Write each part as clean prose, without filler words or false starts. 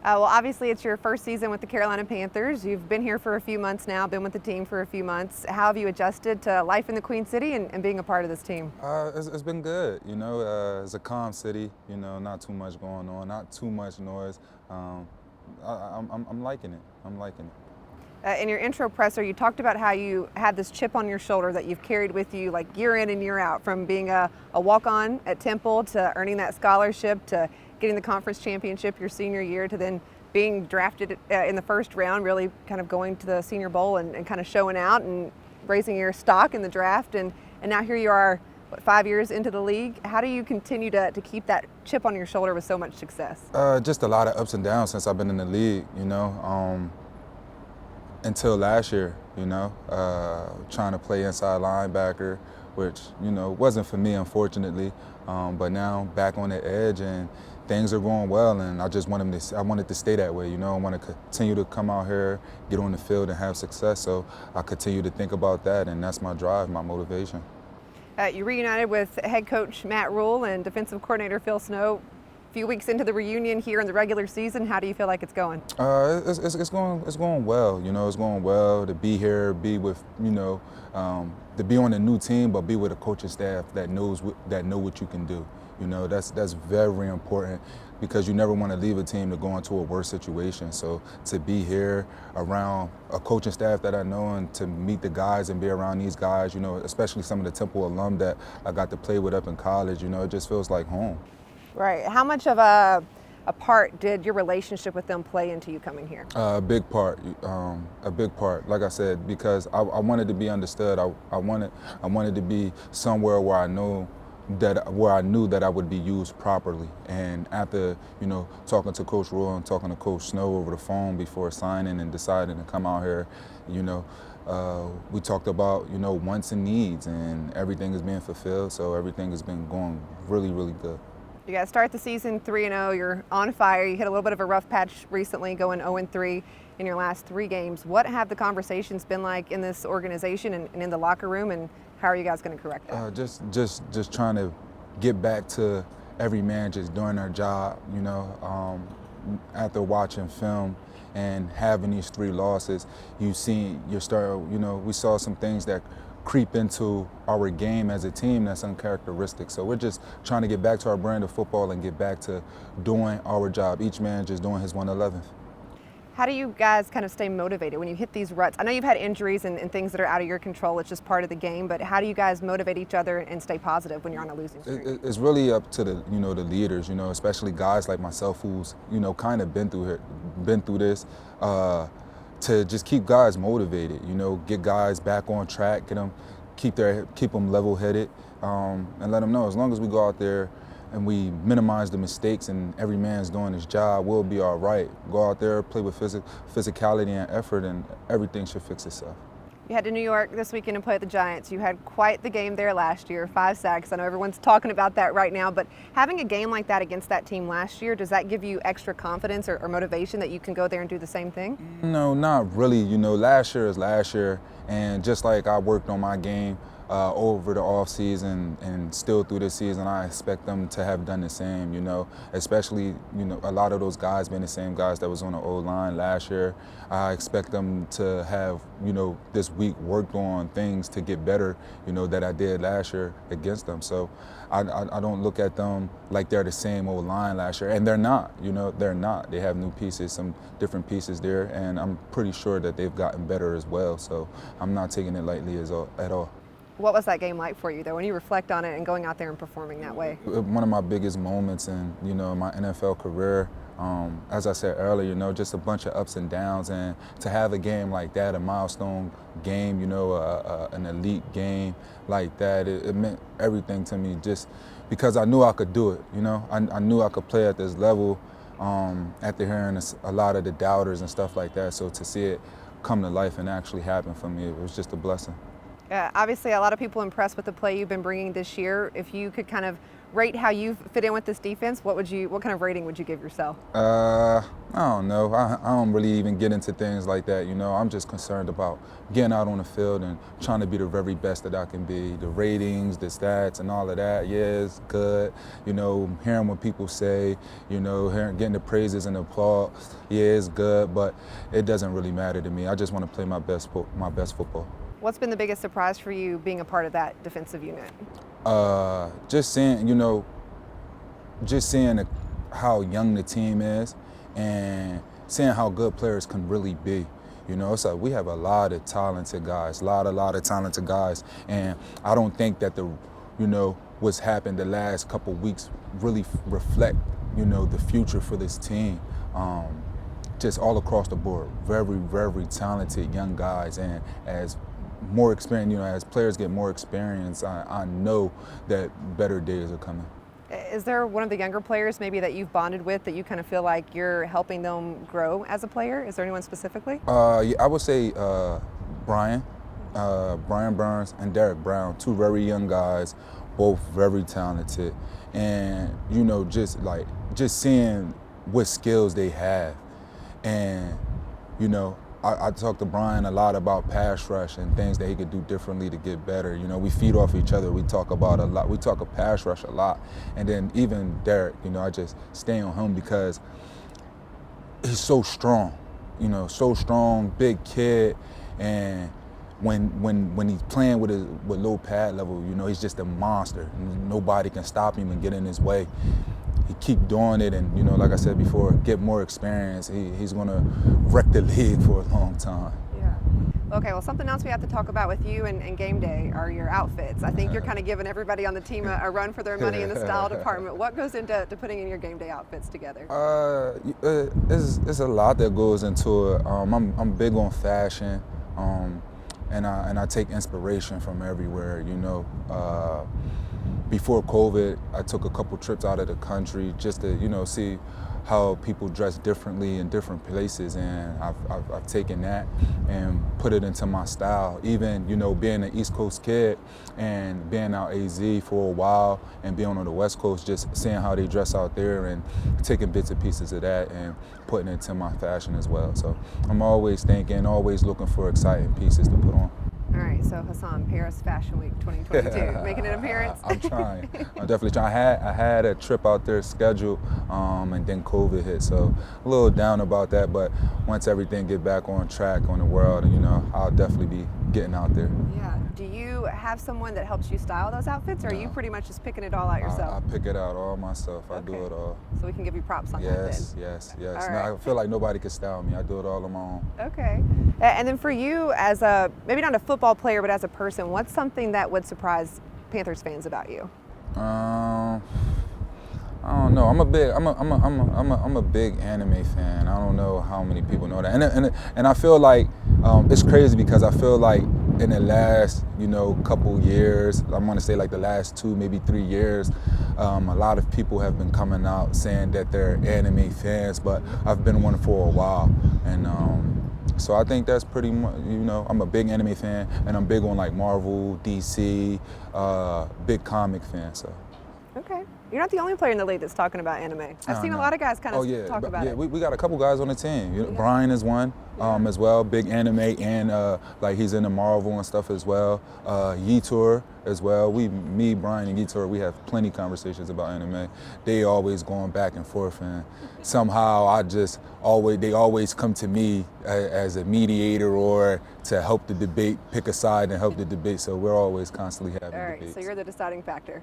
Well, obviously, it's your first season with the Carolina Panthers. You've been here for a few months now, been with the team for a few months. How have you adjusted to life in the Queen City and being a part of this team? It's been good. It's a calm city. Not too much going on, not too much noise. I'm liking it. I'm liking it. In your intro presser, you talked about how you had this chip on your shoulder that you've carried with you like year in and year out, from being a walk-on at Temple to earning that scholarship to getting the conference championship your senior year to then being drafted in the first round, really kind of going to the Senior Bowl and kind of showing out and raising your stock in the draft. And now here you are, 5 years into the league. How do you continue to keep that chip on your shoulder with so much success? Just a lot of ups and downs since I've been in the league, until last year, trying to play inside linebacker, which, wasn't for me, unfortunately. But now back on the edge and things are going well, and I just want I wanted to stay that way, I want to continue to come out here, get on the field and have success. So I continue to think about that, and that's my drive, my motivation. You reunited with head coach Matt Rule and defensive coordinator Phil Snow a few weeks into the reunion here in the regular season. How do you feel like it's going? It's going well. It's going well to be here, be with to be on a new team, but be with a coaching staff that know what you can do. That's very important, because you never want to leave a team to go into a worse situation. So to be here around a coaching staff that I know, and to meet the guys and be around these guys, especially some of the Temple alum that I got to play with up in college, it just feels like home. Right. How much of a part did your relationship with them play into you coming here? A big part. A big part. Like I said, because I wanted to be understood. I wanted to be somewhere where I knew that I would be used properly. And after talking to Coach Rule and talking to Coach Snow over the phone before signing and deciding to come out here, we talked about wants and needs, and everything is being fulfilled. So everything has been going really, really good. You guys start the season 3-0. You're on fire. You hit a little bit of a rough patch recently, going 0-3 in your last 3 games. What have the conversations been like in this organization and in the locker room, and how are you guys going to correct that? Just trying to get back to every man just doing their job. After watching film and having these 3 losses, we saw some things that creep into our game as a team that's uncharacteristic. So we're just trying to get back to our brand of football and get back to doing our job. Each man just doing his 1/11th. How do you guys kind of stay motivated when you hit these ruts? I know you've had injuries and things that are out of your control. It's just part of the game. But how do you guys motivate each other and stay positive when you're on a losing streak? It's really up to the leaders, especially guys like myself who's kind of been through this. To just keep guys motivated, get guys back on track, keep them level-headed, and let them know as long as we go out there and we minimize the mistakes and every man's doing his job, we'll be all right. Go out there, play with physicality and effort, and everything should fix itself. You head to New York this weekend and play at the Giants. You had quite the game there last year, 5 sacks. I know everyone's talking about that right now, but having a game like that against that team last year, does that give you extra confidence or motivation that you can go there and do the same thing? No, not really. Last year is last year, and just like I worked on my game over the off season and still through this season, I expect them to have done the same, especially, a lot of those guys being the same guys that was on the O-line last year. I expect them to have, this week worked on things to get better, that I did last year against them. So I don't look at them like they're the same O-line last year, and they're not, they're not. They have new pieces, some different pieces there, and I'm pretty sure that they've gotten better as well. So I'm not taking it lightly at all. What was that game like for you, though, when you reflect on it and going out there and performing that way? One of my biggest moments in, my NFL career. As I said earlier, just a bunch of ups and downs, and to have a game like that, a milestone game, an elite game like that, it meant everything to me, just because I knew I could do it. I knew I could play at this level after hearing a lot of the doubters and stuff like that. So to see it come to life and actually happen for me, it was just a blessing. Obviously, a lot of people impressed with the play you've been bringing this year. If you could kind of rate how you fit in with this defense, what kind of rating would you give yourself? I don't know. I don't really even get into things like that, you know. I'm just concerned about getting out on the field and trying to be the very best that I can be. The ratings, the stats, and all of that, yeah, it's good. You know, hearing what people say, you know, getting the praises and the applause, yeah, it's good, but it doesn't really matter to me. I just want to play my best football. What's been the biggest surprise for you being a part of that defensive unit? Just seeing, you know, how young the team is and seeing how good players can really be. You know, it's like we have a lot of talented guys, a lot of talented guys, and I don't think that what's happened the last couple weeks really reflect, you know, the future for this team. Just all across the board, very talented young guys, and as more experience, you know, as players get more experience, I know that better days are coming. Is there one of the younger players maybe that you've bonded with that you kind of feel like you're helping them grow as a player? Is there anyone specifically? Yeah, I would say Brian Burns and Derek Brown, two very young guys, both very talented, and you know, just seeing what skills they have, and you know, I talked to Brian a lot about pass rush and things that he could do differently to get better. You know, we feed off each other. We talk about a lot. We talk of pass rush a lot. And then even Derek, you know, I just stay on him because he's so strong. You know, so strong, big kid, and when he's playing with low pad level, you know, he's just a monster. Nobody can stop him and get in his way. He keep doing it, and you know, like I said before, get more experience. He's gonna wreck the league for a long time. Yeah. Okay. Well, something else we have to talk about with you and Gameday are your outfits. I think you're kind of giving everybody on the team a run for their money in the style department. What goes into putting in your Gameday outfits together? It's a lot that goes into it. I'm big on fashion, and I take inspiration from everywhere. You know. Before COVID, I took a couple trips out of the country just to, you know, see how people dress differently in different places, and I've taken that and put it into my style. Even, you know, being an East Coast kid and being out AZ for a while and being on the West Coast, just seeing how they dress out there and taking bits and pieces of that and putting it into my fashion as well. So I'm always thinking, always looking for exciting pieces to put on. All right, so Haason, Paris Fashion Week 2022, making an appearance? I'm trying. I'm definitely trying. I had a trip out there scheduled, and then COVID hit, so a little down about that. But once everything get back on track on the world, you know, I'll definitely be getting out there. Yeah. Do you have someone that helps you style those outfits, or are you pretty much just picking it all out yourself? I pick it out all myself. I do Okay. it all. So we can give you props on that then. Yes. All No, right. I feel like nobody can style me. I do it all on my own. Okay. And then for you, as maybe not a football player, but as a person, what's something that would surprise Panthers fans about you? I don't know. I'm a big anime fan. I don't know how many people know that. And I feel like it's crazy because I feel like in the last, you know, couple years, I want to say like the last 2, maybe 3 years, a lot of people have been coming out saying that they're anime fans, but I've been one for a while, and so I think that's pretty much, you know, I'm a big anime fan, and I'm big on like Marvel, DC, big comic fan. So. Okay. You're not the only player in the league that's talking about anime. I've seen a lot of guys kind of talk about it. We got a couple guys on the team. You know, Brian is one as well, big anime, and like he's into Marvel and stuff as well. Yetur as well. Me, Brian, and Yetur, we have plenty of conversations about anime. They always going back and forth, and somehow they always come to me as a mediator or to help the debate, pick a side and help the debate. So we're always constantly having debates. So you're the deciding factor.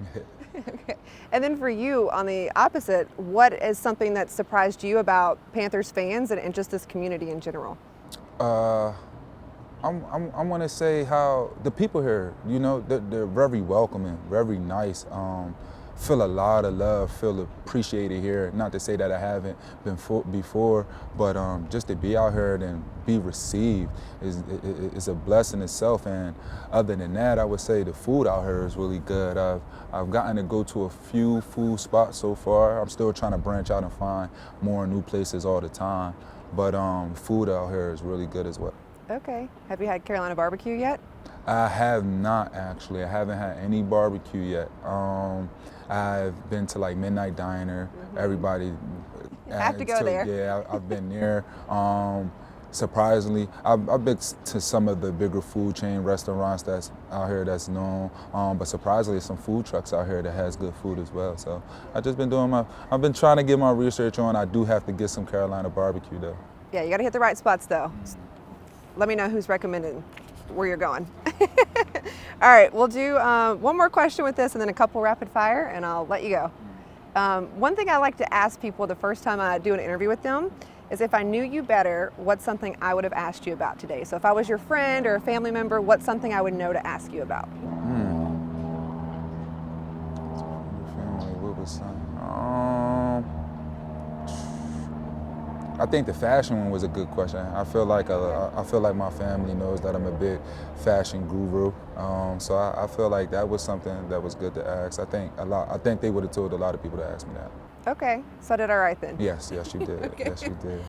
Okay. And then for you, on the opposite, what is something that surprised you about Panthers fans and just this community in general? I want to say how the people here, you know, they're very welcoming, very nice. Feel a lot of love, feel appreciated here. Not to say that I haven't been before, but just to be out here and be received is a blessing itself. And other than that, I would say the food out here is really good. I've gotten to go to a few food spots so far. I'm still trying to branch out and find more new places all the time. But food out here is really good as well. Okay. Have you had Carolina barbecue yet? I have not, actually. I haven't had any barbecue yet. I've been to like Midnight Diner. Everybody Have to go there. Yeah, I've been there. Surprisingly, I've been to some of the bigger food chain restaurants that's out here that's known, but surprisingly, some food trucks out here that has good food as well. So I've just been I've been trying to get my research on. I do have to get some Carolina barbecue though. Yeah, you got to hit the right spots though. Let me know who's recommending where you're going. All right, we'll do one more question with this and then a couple rapid fire, and I'll let you go. One thing I like to ask people the first time I do an interview with them is, if I knew you better, what's something I would have asked you about today? So if I was your friend or a family member, what's something I would know to ask you about? I think the fashion one was a good question. I feel like my family knows that I'm a big fashion guru, so I feel like that was something that was good to ask. I think they would have told a lot of people to ask me that. Okay, so I did all right then. Yes, you did. Okay. Yes, you did.